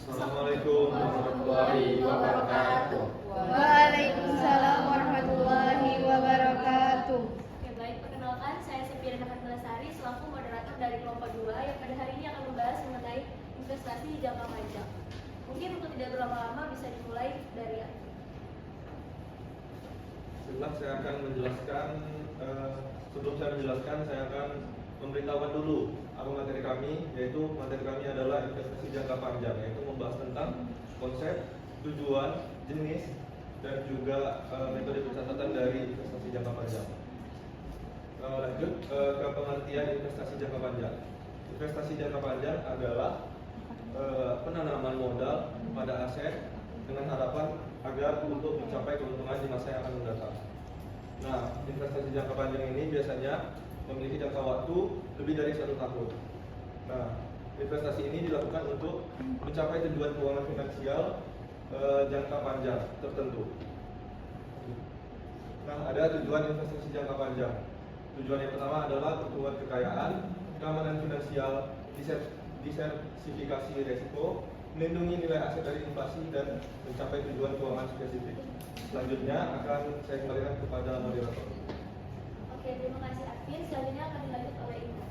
Assalamualaikum warahmatullahi wabarakatuh. Waalaikumsalam warahmatullahi wabarakatuh. Oke, baik. Perkenalkan, saya Sepira Nafasari selaku moderator dari kelompok 2 yang pada hari ini akan membahas mengenai investasi jangka panjang. Mungkin untuk tidak berlama-lama bisa dimulai dari Sebelum saya akan menjelaskan, sebelum saya menjelaskan, saya akan memberitahukan dulu apa materi kami, yaitu materi kami adalah investasi jangka panjang, yaitu membahas tentang konsep, tujuan, jenis, dan juga metode pencatatan dari investasi jangka panjang. Lanjut ke pengertian investasi jangka panjang. Investasi jangka panjang adalah penanaman modal pada aset dengan harapan agar untuk mencapai keuntungan di masa yang akan mendatang. Nah, investasi jangka panjang ini biasanya memiliki jangka waktu lebih dari 1 tahun. Nah, investasi ini dilakukan untuk mencapai tujuan keuangan finansial jangka panjang tertentu. Nah, ada tujuan investasi jangka panjang. Tujuan yang pertama adalah pertumbuhan kekayaan, keamanan finansial, diversifikasi risiko, melindungi nilai aset dari inflasi, dan mencapai tujuan keuangan spesifik. Selanjutnya akan saya kembalikan kepada moderator. Oke, terima kasih Arvin. Selanjutnya akan dilanjut oleh Indah.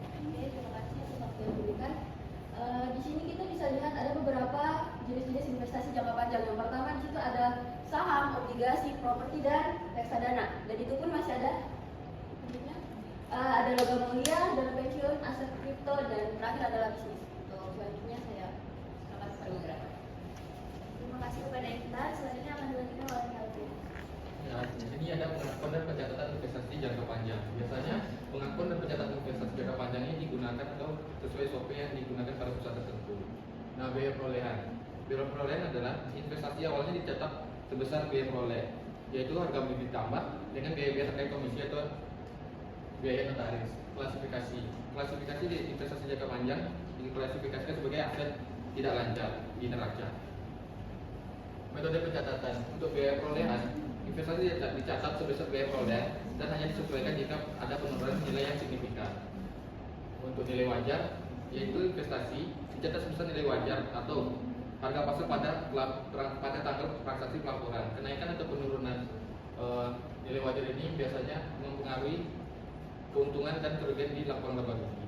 Oke, terima kasih atas waktu yang diberikan. Di sini kita bisa lihat ada beberapa jenis-jenis investasi jangka panjang. Yang pertama di situ ada saham, obligasi, properti, dan reksadana. Dan itu pun masih ada ada logam mulia, dana pensiun, aset kripto, dan terakhir adalah bisnis. Untuk selanjutnya saya akan kepada beberapa. Terima kasih kepada Indah. Selanjutnya akan dilanjutkan oleh Calvin. Nah, di sini ada pengakuan dan pencatatan investasi jangka panjang. Biasanya pengakuan dan pencatatan investasi jangka panjang ini digunakan atau sesuai SOP yang digunakan pada perusahaan tertentu. Nah, biaya perolehan. Biaya perolehan adalah investasi awalnya dicatat sebesar biaya peroleh, yaitu harga beli ditambah dengan biaya-biaya terkait komisi atau biaya notaris. Klasifikasi di investasi jangka panjang diklasifikasikan sebagai aset tidak lancar di neraca. Metode pencatatan untuk biaya perolehan, investasi dicatat sebesar biaya perolehan dan hanya disesuaikan jika ada penurunan nilai yang signifikan. Untuk nilai wajar, yaitu investasi dicatat sebesar nilai wajar atau harga pasar pada tanggal transaksi pelaporan. Kenaikan atau penurunan nilai wajar ini biasanya mempengaruhi keuntungan dan kerugian di laporan laba rugi.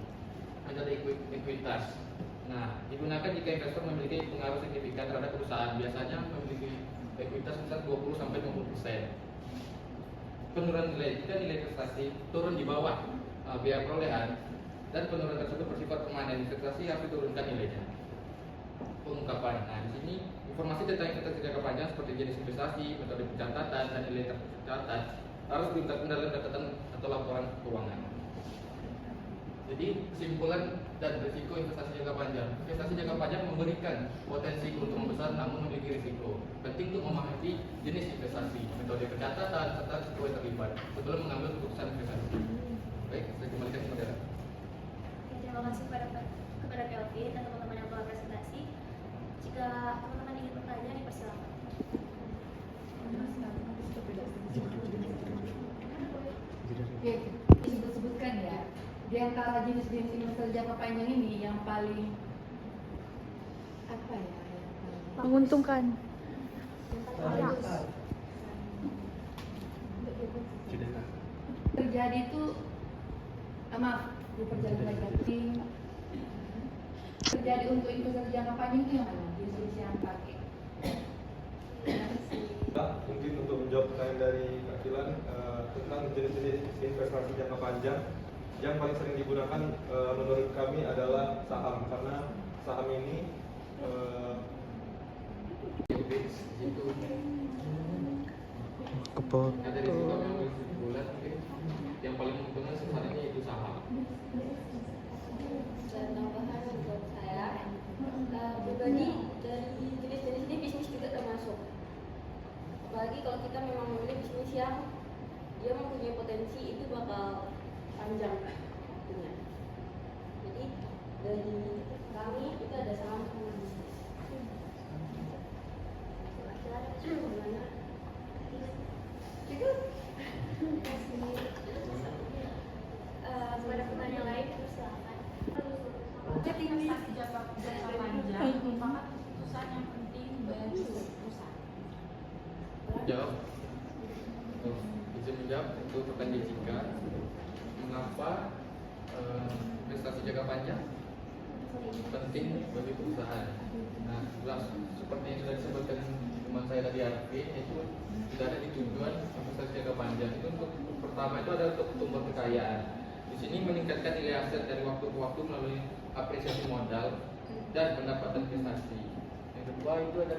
Metode ekuitas. Nah, digunakan jika investor memiliki pengaruh signifikan terhadap perusahaan, biasanya memiliki ekuitas sebesar 20-50%. Penurunan nilai, jika nilai investasi turun di bawah biaya perolehan dan penurunan tersebut bersifat permanen, investasi harus diturunkan nilainya. Pengungkapan. Nah, di sini informasi tentang investasi jangka panjang seperti jenis investasi, metode pencatatan, dan nilai tercatat harus diungkapkan dalam catatan atau laporan keuangan. Jadi kesimpulan dan risiko investasi jangka panjang. Investasi jangka panjang memberikan potensi keuntungan besar namun memiliki risiko. Penting untuk memahami jenis investasi, metode pencatatan, serta risiko yang terlibat sebelum mengambil keputusan investasi. Baik, saya kembalikan ke moderator. Terima kasih kepada Kelvin dan teman-teman yang telah presentasi. Jika teman-teman ingin bertanya, dipersilakan. Oke, disebut-sebutkan ya. Di antara jenis-jenis investasi jangka panjang ini yang paling apa ya? Yang paling menguntungkan. terjadi itu maaf, diperjalanan lagi. Terjadi untuk investasi jangka panjang itu yang mana? Jenis yang pakai. Mungkin untuk menjawab pertanyaan dari Kak Kilan tentang jenis-jenis investasi jangka panjang, yang paling sering digunakan menurut kami adalah saham, karena saham ini Ada risiko yang bulan mungkin yang paling menguntungkan saat ini yaitu saham. Dan tambahan buat saya, pribadi dari jenis-jenis ini bisnis juga termasuk. Apalagi kalau kita memang memilih bisnis yang dia mempunyai potensi, itu bakal panjang waktunya. Jadi dari kami itu ada saham sama bisnis. Gimana? Cukup. Terima kasih. Pada pertanyaan lain, silakan. penting bagi perusahaan. Nah, seperti yang sudah disebutkan teman saya tadi Arfi, itu sudah ada di tujuan investasi jangka panjang itu untuk pertama itu adalah untuk tumbuh kekayaan. Di sini meningkatkan nilai aset dari waktu ke waktu melalui apresiasi modal dan pendapatan investasi. Yang kedua itu ada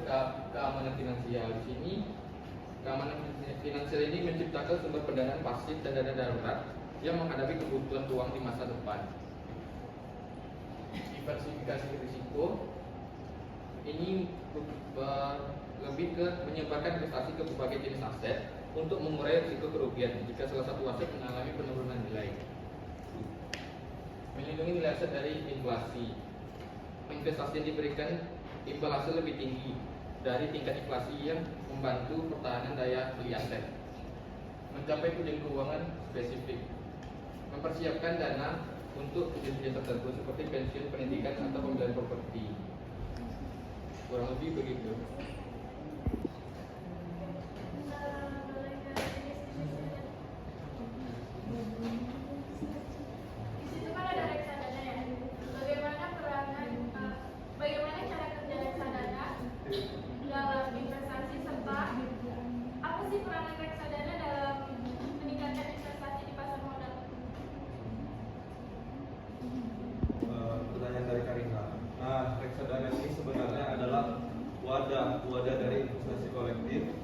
keamanan finansial. Di sini keamanan finansial ini menciptakan sumber pendanaan pasif dan dana darurat yang menghadapi kebutuhan uang di masa depan. Diversifikasi risiko ini lebih ke menyebarkan investasi ke berbagai jenis aset untuk mengurai risiko kerugian jika salah satu aset mengalami penurunan nilai. Melindungi nilai aset dari inflasi. Investasi yang diberikan imbal hasil lebih tinggi dari tingkat inflasi yang membantu pertahanan daya beli aset. Mencapai tujuan keuangan spesifik. Mempersiapkan dana untuk tujuan tertentu seperti pensiun, pendidikan, atau pembelian properti. Kurang lebih begitu. Di situ kan ada reksadana ya. Bagaimana peranan, bagaimana cara kerja reksadana dalam investasi serta apa sih peranan reksadana dalam meningkatkan investasi di pasar modal? Pertanyaan dari Karina. Nah, reksadana ini sebenarnya adalah wadah dari investasi kolektif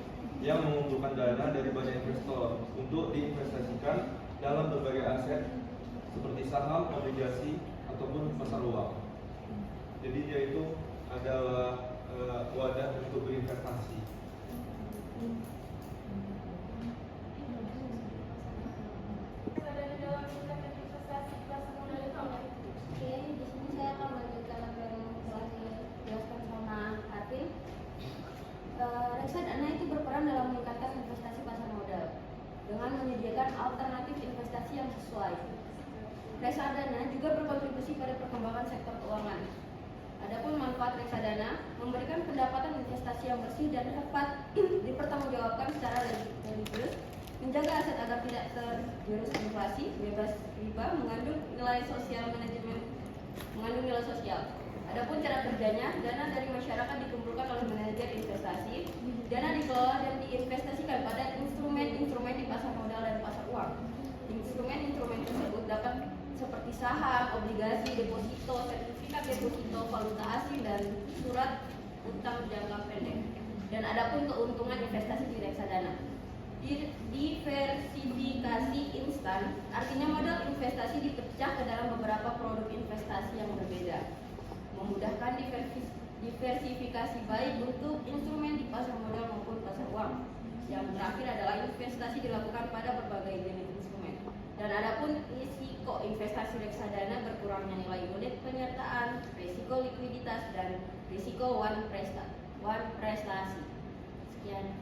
yang mengumpulkan dana dari banyak investor untuk diinvestasikan dalam berbagai aset seperti saham, obligasi, ataupun pasar uang. Jadi dia itu adalah wadah untuk berinvestasi. Reksadana dalam meningkatkan investasi di pasar modal itu apa? Oke, di sini saya akan melanjutkan apa yang telah dijelaskan sama Arvin. Reksadana itu berperan dalam meningkatkan investasi pasar modal dengan menyediakan alternatif investasi yang sesuai. Reksadana juga berkontribusi pada perkembangan sektor keuangan. Adapun manfaat reksadana memberikan pendapatan investasi yang bersih dan dapat dipertanggungjawabkan secara religius, menjaga aset agar tidak tergerus inflasi, bebas riba, mengandung nilai sosial manajemen, mengandung nilai sosial. Adapun cara kerjanya, dana dari masyarakat dikumpulkan oleh manajer investasi, dana dikelola dan diinvestasikan pada instrumen-instrumen di pasar modal dan pasar uang. Instrumen-instrumen tersebut dapat seperti saham, obligasi, deposito, sertifikat deposito, valuta asing, dan surat utang jangka pendek. Dan adapun keuntungan investasi di reksadana. Diversifikasi instan, artinya modal investasi dipecah ke dalam beberapa produk investasi yang berbeda, memudahkan diversifikasi baik untuk instrumen di pasar modal maupun pasar uang. Yang terakhir adalah investasi dilakukan pada berbagai jenis instrumen. Dan adapun risiko investasi reksadana berkurangnya nilai unit penyertaan, risiko likuiditas, dan risiko one prestasi. Sekian.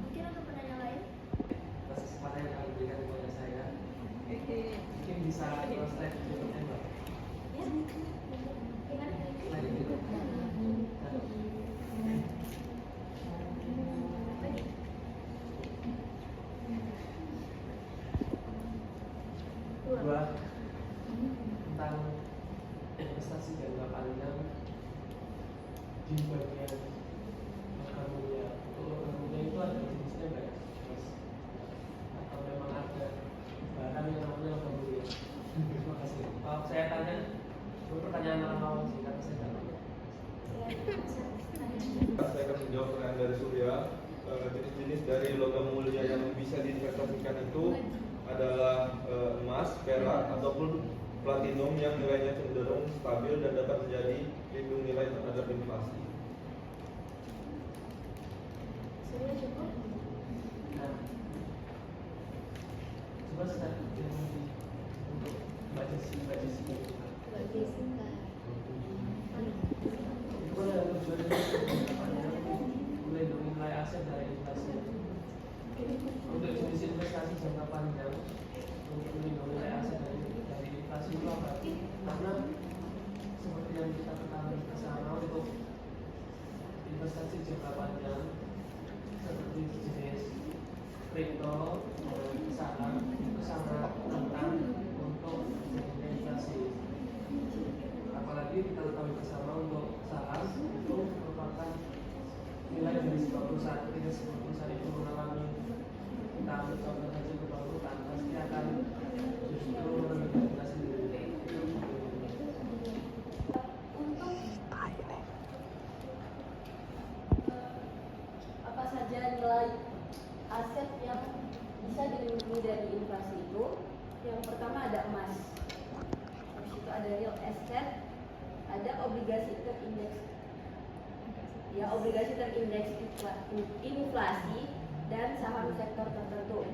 Mungkin untuk penanya lain? Atas kesempatan yang kami berikan kepada saya, mungkin bisa slide berikutnya, Mbak. Ya. Gimana? Slide berikutnya. Dua, tentang investasi jangka panjang di bagian logamnya. Untuk logamnya itu ada jenisnya nggak, Mas? Atau memang ada barang yang namanya logam mulia? Terima kasih. Saya tanya, itu pertanyaan awal sih, karena saya nggak tahu. Saya akan menjawab pertanyaan dari Surya. Jenis-jenis dari logam mulia yang bisa diinvestasikan itu adalah emas, perak, ataupun platinum yang nilainya cenderung stabil dan dapat menjadi lindung nilai terhadap inflasi. Sudah cukup? Nah, coba start yang untuk baca sih itu kan ada tujuannya melindungi nilai aset dari inflasi. Untuk jenis investasi jangka panjang untuk melindungi nilai aset dari inflasi itu apa? Karena seperti yang kita ketahui bersama, untuk investasi jangka panjang seperti jenis kripto, saham, itu dari sebuah perusahaan ketika sebuah perusahaan itu mengalami, kita ambil contoh saja kebangkrutan, pasti akan justru menemukan kita sendiri. Untuk apa saja nilai aset yang bisa dilindungi dari inflasi itu, yang pertama ada emas, habis itu ada real estate, ada obligasi terindeks, ya obligasi terindeks inflasi, dan saham sektor tertentu.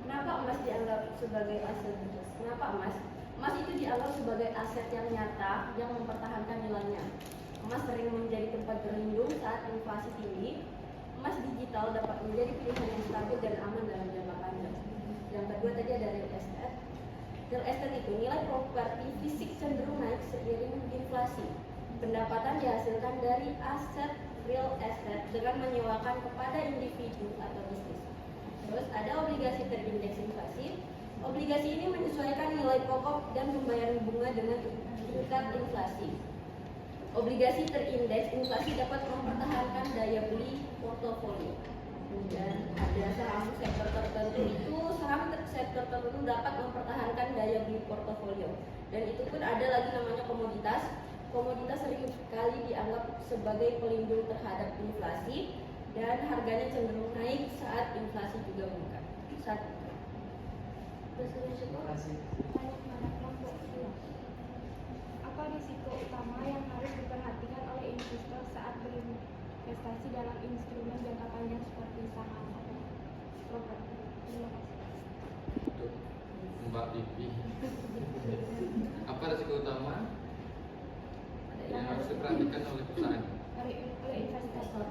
Kenapa emas dianggap sebagai aset? Kenapa emas? Emas itu dianggap sebagai aset yang nyata yang mempertahankan nilainya. Emas sering menjadi tempat berlindung saat inflasi tinggi. Emas digital dapat menjadi pilihan yang stabil dan aman dalam jangka panjang. Yang kedua tadi ada real estate. Real estate itu nilai properti fisik cenderung naik seiring inflasi. Pendapatan dihasilkan dari aset real estate dengan menyewakan kepada individu atau bisnis. Terus ada obligasi terindeks inflasi. Obligasi ini menyesuaikan nilai pokok dan pembayaran bunga dengan tingkat inflasi. Obligasi terindeks inflasi dapat mempertahankan daya beli portofolio. Dan ada saham sektor tertentu itu saham sektor tertentu dapat mempertahankan daya beli portofolio. Dan itu pun ada lagi namanya komoditas. Komoditas sering sekali dianggap sebagai pelindung terhadap inflasi dan harganya cenderung naik saat inflasi juga meningkat. Terima kasih. Apa risiko utama yang harus diperhatikan oleh investor saat berinvestasi dalam instrumen jangka panjang seperti saham atau properti? Terima kasih. Untuk Mbak Pipi, apa risiko utama yang harus diperhatikan oleh perusahaan? Oleh investor.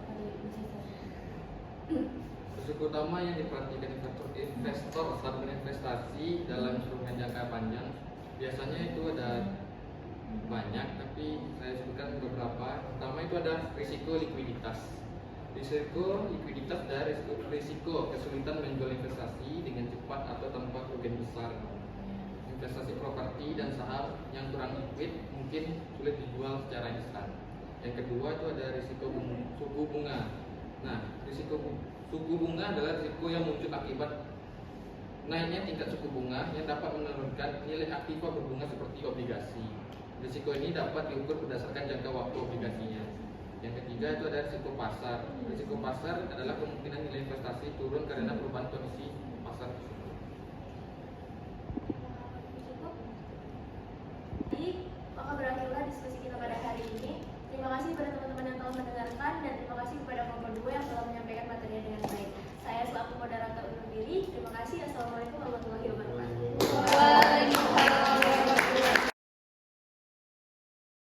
Risiko utama yang diperhatikan investor saat berinvestasi dalam instrumen jangka panjang biasanya itu ada banyak, tapi saya sebutkan beberapa. Pertama itu ada risiko likuiditas. Risiko likuiditas dan risiko kesulitan menjual investasi dengan cepat atau tanpa kerugian besar. Investasi properti dan saham yang kurang liquid mungkin sulit dijual secara instan. Yang kedua itu ada risiko suku bunga. Nah, risiko suku bunga adalah risiko yang muncul akibat naiknya tingkat suku bunga yang dapat menurunkan nilai aktiva berbunga seperti obligasi. Risiko ini dapat diukur berdasarkan jangka waktu obligasinya. Yang ketiga itu ada risiko pasar. Risiko pasar adalah kemungkinan nilai investasi turun karena perubahan kondisi pasar